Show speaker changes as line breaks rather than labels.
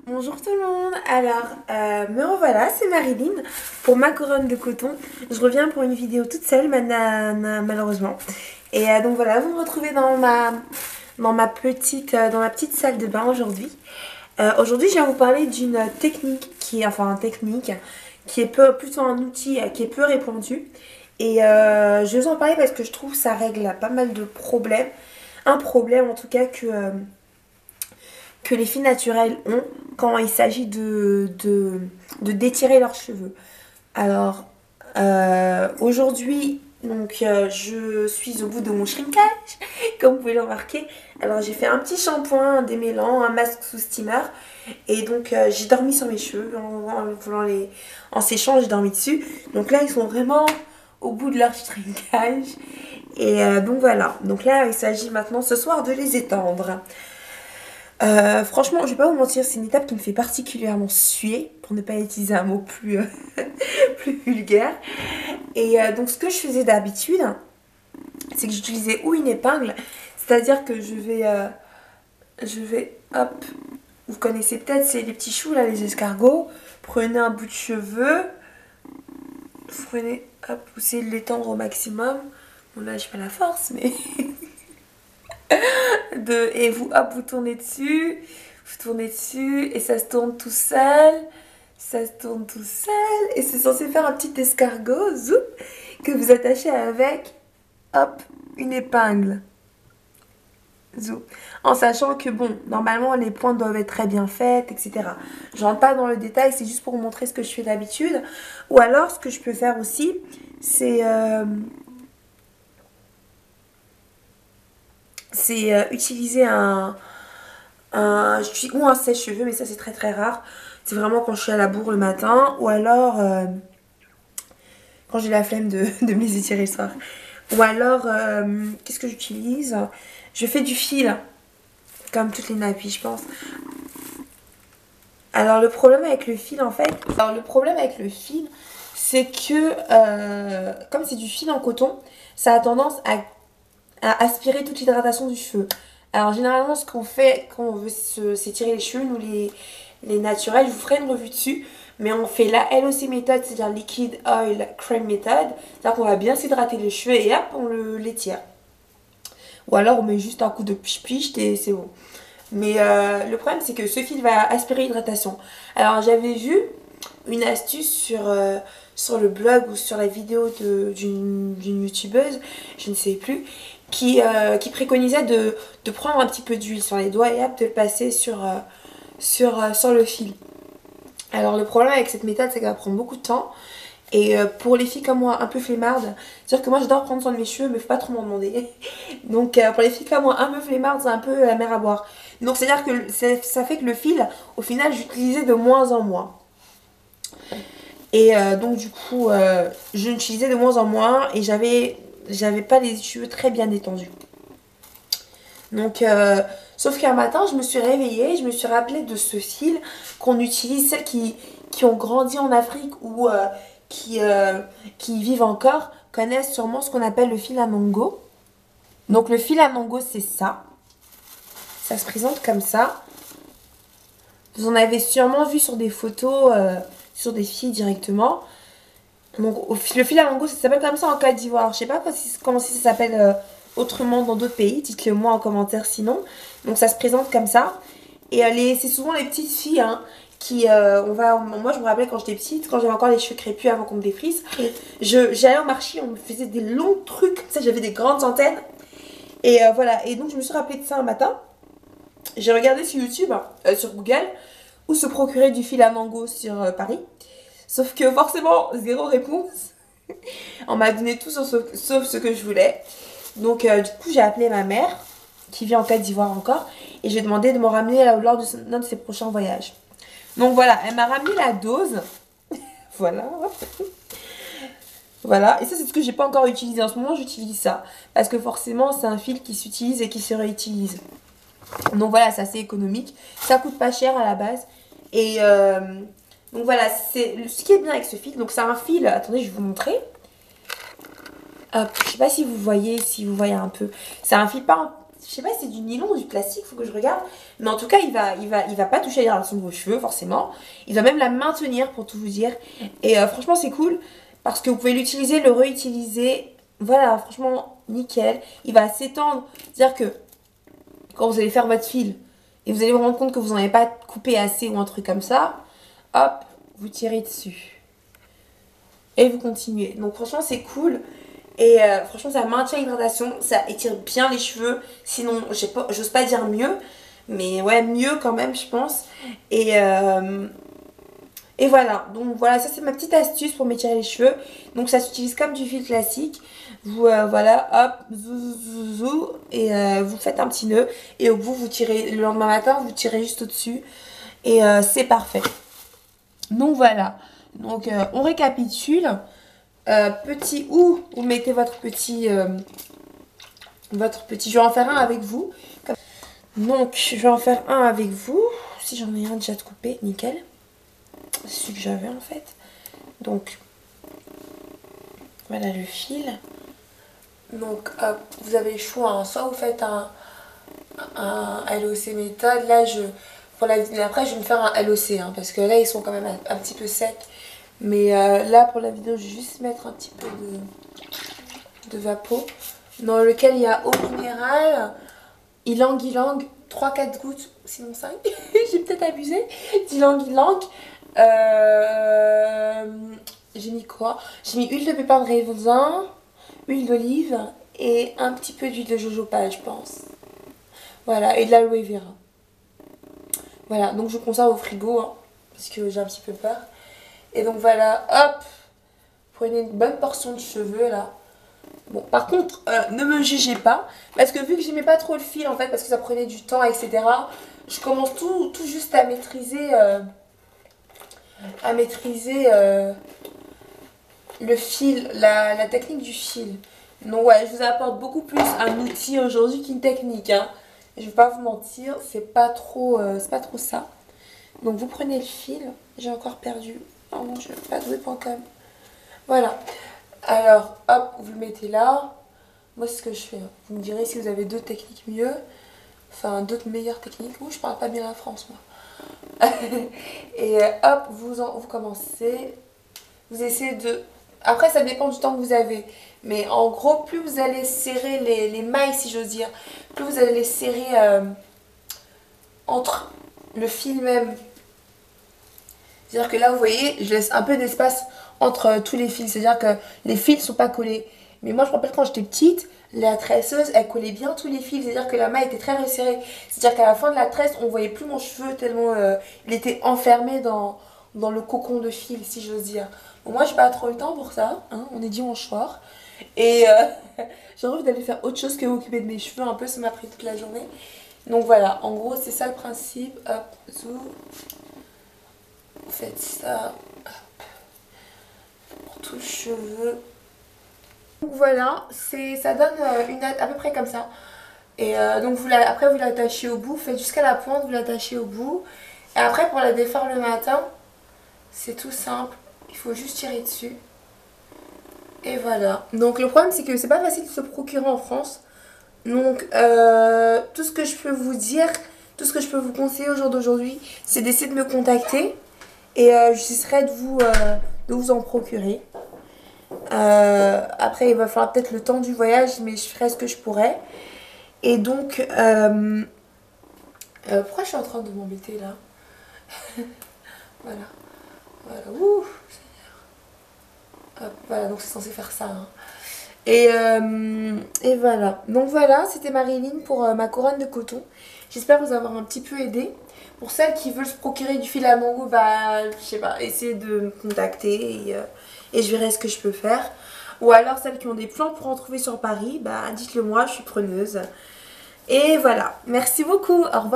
Bonjour tout le monde, alors me revoilà, c'est Marilyn pour ma couronne de coton. Je reviens pour une vidéo toute seule malheureusement. Et donc voilà, vous me retrouvez dans ma petite salle de bain aujourd'hui. Aujourd'hui je viens vous parler d'une technique qui est plutôt un outil qui est peu répandu. Et je vais vous en parler parce que je trouve que ça règle pas mal de problèmes. Un problème en tout cas que les filles naturelles ont quand il s'agit de d'étirer leurs cheveux. Alors, aujourd'hui, je suis au bout de mon shrinkage, comme vous pouvez le remarquer. Alors, j'ai fait un petit shampoing, un démêlant, un masque sous steamer. Et donc, j'ai dormi sur mes cheveux en séchant, j'ai dormi dessus. Donc là, ils sont vraiment au bout de leur shrinkage. Et donc voilà. Donc là, il s'agit maintenant ce soir de les étendre. Franchement, je vais pas vous mentir, c'est une étape qui me fait particulièrement suer, pour ne pas utiliser un mot plus, plus vulgaire. Et donc, ce que je faisais d'habitude, c'est que j'utilisais ou une épingle, c'est-à-dire que hop, vous connaissez peut-être, c'est les petits choux là, les escargots. Prenez un bout de cheveux, hop, vous essayez de l'étendre au maximum. Bon là, j'ai pas la force, mais et vous, hop, vous tournez dessus, et ça se tourne tout seul, et c'est censé faire un petit escargot, zoup, que vous attachez avec, hop, une épingle, zoup, en sachant que bon, normalement les pointes doivent être très bien faites, etc. Je rentre pas dans le détail, c'est juste pour vous montrer ce que je fais d'habitude, ou alors ce que je peux faire aussi, c'est utiliser ou un sèche-cheveux, mais ça c'est très très rare. C'est vraiment quand je suis à la bourre le matin, ou alors quand j'ai la flemme de me les étirer le soir. Ou alors, qu'est-ce que j'utilise? Je fais du fil, comme toutes les nappies je pense. Alors le problème avec le fil en fait, c'est que comme c'est du fil en coton, ça a tendance à aspirer toute l'hydratation du cheveu. Alors généralement ce qu'on fait quand on veut s'étirer les cheveux, nous les naturels, je vous ferai une revue dessus, mais on fait la LOC méthode, c'est-à-dire Liquid Oil Cream méthode, c'est-à-dire qu'on va bien s'hydrater les cheveux et hop, on l'étire. Ou alors on met juste un coup de piche-piche et c'est bon. Mais le problème c'est que ce fil va aspirer l'hydratation. Alors j'avais vu une astuce sur le blog ou sur la vidéo d'une youtubeuse, je ne sais plus, qui préconisait de prendre un petit peu d'huile sur les doigts et hop, de le passer sur le fil. Alors le problème avec cette méthode, c'est qu'elle va prendre beaucoup de temps. Et pour les filles comme moi, un peu flemmardes, c'est-à-dire que moi j'adore prendre soin de mes cheveux, mais faut pas trop m'en demander. Donc pour les filles comme moi, un peu flemmardes, c'est un peu la mer à boire. Donc c'est-à-dire que ça fait que le fil, au final, j'utilisais de moins en moins. Et donc du coup, je l'utilisais de moins en moins et j'avais pas les cheveux très bien détendus. Donc, sauf qu'un matin, je me suis réveillée, je me suis rappelée de ce fil qu'on utilise, celles qui ont grandi en Afrique ou qui vivent encore, connaissent sûrement ce qu'on appelle le fil à mango. Donc le fil à mango, c'est ça. Ça se présente comme ça. Vous en avez sûrement vu sur des photos, sur des filles directement. Donc le fil à mango, ça s'appelle comme ça en Côte d'Ivoire. Je sais pas comment ça s'appelle autrement dans d'autres pays. Dites-le moi en commentaire sinon. Donc ça se présente comme ça. Et c'est souvent les petites filles hein, moi je me rappelais quand j'étais petite, quand j'avais encore les cheveux crépus avant qu'on me les frise. J'allais au marché, on me faisait des longs trucs. Comme ça, j'avais des grandes antennes. Et voilà. Et donc je me suis rappelée de ça un matin. J'ai regardé sur YouTube, sur Google, où se procurer du fil à mango sur Paris. Sauf que forcément, zéro réponse. On m'a donné tout sauf ce que je voulais. Donc du coup, j'ai appelé ma mère, qui vit en Côte d'Ivoire encore, et j'ai demandé de me ramener lors de l'un de ses prochains voyages. Donc voilà, elle m'a ramené la dose. Voilà. Voilà, et ça c'est ce que j'ai pas encore utilisé. En ce moment, j'utilise ça. Parce que forcément, c'est un fil qui s'utilise et qui se réutilise. Donc voilà, c'est assez économique. Ça coûte pas cher à la base. Et donc voilà, c'est ce qui est bien avec ce fil. Donc c'est un fil, attendez, je vais vous montrer. Hop, je sais pas si vous voyez un peu. C'est un fil pas, je sais pas si c'est du nylon ou du plastique, faut que je regarde. Mais en tout cas, il va pas toucher l'hydratation de vos cheveux, forcément. Il va même la maintenir, pour tout vous dire. Et franchement, c'est cool parce que vous pouvez l'utiliser, le réutiliser. Voilà, franchement, nickel. Il va s'étendre. C'est-à-dire que quand vous allez faire votre fil et vous allez vous rendre compte que vous n'en avez pas coupé assez ou un truc comme ça, hop, vous tirez dessus. Et vous continuez. Donc franchement, c'est cool. Et franchement, ça maintient l'hydratation, ça étire bien les cheveux. Sinon, j'ose pas dire mieux. Mais ouais, mieux quand même, je pense. Et voilà. Donc voilà, ça c'est ma petite astuce pour m'étirer les cheveux. Donc ça s'utilise comme du fil classique. Vous, voilà, hop, zou, zou, zou, zou, et vous faites un petit nœud. Et au bout, vous tirez, le lendemain matin, vous tirez juste au-dessus. Et c'est parfait. Donc voilà. Donc on récapitule. Petit ou vous mettez votre petit, je vais en faire un avec vous. Donc je vais en faire un avec vous. Si j'en ai un déjà de coupé, nickel. C'est celui que j'avais en fait. Donc voilà le fil. Donc hop, vous avez le choix, hein. Soit vous faites un LOC méthode. Là pour la vidéo après je vais me faire un LOC, hein, parce que là ils sont quand même un petit peu secs. Mais là pour la vidéo je vais juste mettre un petit peu de vapeau dans lequel il y a eau minérale, ylang-ylang, 3-4 gouttes, sinon 5, j'ai peut-être abusé, d'ylang-ylang. J'ai mis quoi? J'ai mis huile de pépin de raisin, huile d'olive et un petit peu d'huile de jojoba, je pense. Voilà, et de l'aloe vera. Voilà, donc je conserve au frigo, hein, parce que j'ai un petit peu peur. Et donc voilà, hop, prenez une bonne portion de cheveux là. Bon, par contre, ne me jugez pas, parce que vu que j'aimais pas trop le fil en fait, parce que ça prenait du temps, etc. Je commence tout juste à maîtriser, le fil, la technique du fil. Donc ouais, je vous apporte beaucoup plus un outil aujourd'hui qu'une technique, hein. Je vais pas vous mentir, c'est pas trop ça. Donc vous prenez le fil, j'ai encore perdu. Oh mon dieu, padoué.com. Voilà. Alors, hop, vous le mettez là. Moi, c'est ce que je fais. Vous me direz si vous avez d'autres techniques mieux. Enfin, d'autres meilleures techniques. Ouh, je parle pas bien la France, moi. Et hop, vous commencez. Vous essayez de... Après, ça dépend du temps que vous avez. Mais en gros, plus vous allez serrer les mailles, si j'ose dire, plus vous allez les serrer entre le fil même. C'est-à-dire que là, vous voyez, je laisse un peu d'espace entre tous les fils. C'est-à-dire que les fils sont pas collés. Mais moi, je me rappelle quand j'étais petite, la tresseuse, elle collait bien tous les fils. C'est-à-dire que la maille était très resserrée. C'est-à-dire qu'à la fin de la tresse, on voyait plus mon cheveu tellement il était enfermé dans le cocon de fil, si j'ose dire. Bon, moi, j'ai pas trop le temps pour ça. Hein, on est dimanche soir. Et j'ai envie d'aller faire autre chose que m'occuper de mes cheveux. Un peu, ça m'a pris toute la journée. Donc voilà, en gros, c'est ça le principe. Hop, zou. Vous faites ça. Hop. Pour tout le cheveu. Donc voilà, ça donne à peu près comme ça. Et donc après vous l'attachez au bout, vous faites jusqu'à la pointe, vous l'attachez au bout. Et après pour la défaire le matin, c'est tout simple, il faut juste tirer dessus. Et voilà. Donc le problème c'est que c'est pas facile de se procurer en France. Donc tout ce que je peux vous dire, tout ce que je peux vous conseiller au jour d'aujourd'hui, c'est d'essayer de me contacter. Et j'essaierai de vous en procurer. Après, il va falloir peut-être le temps du voyage, mais je ferai ce que je pourrai. Et donc, pourquoi je suis en train de m'embêter là? Voilà, voilà, ouh, hop, voilà, donc c'est censé faire ça, hein. Et voilà, donc voilà, c'était Marilyn pour ma couronne de coton. J'espère vous avoir un petit peu aidé. Pour celles qui veulent se procurer du fil à mango, bah, je sais pas, essayez de me contacter et je verrai ce que je peux faire. Ou alors celles qui ont des plans pour en trouver sur Paris, bah dites-le moi, je suis preneuse. Et voilà, merci beaucoup, au revoir.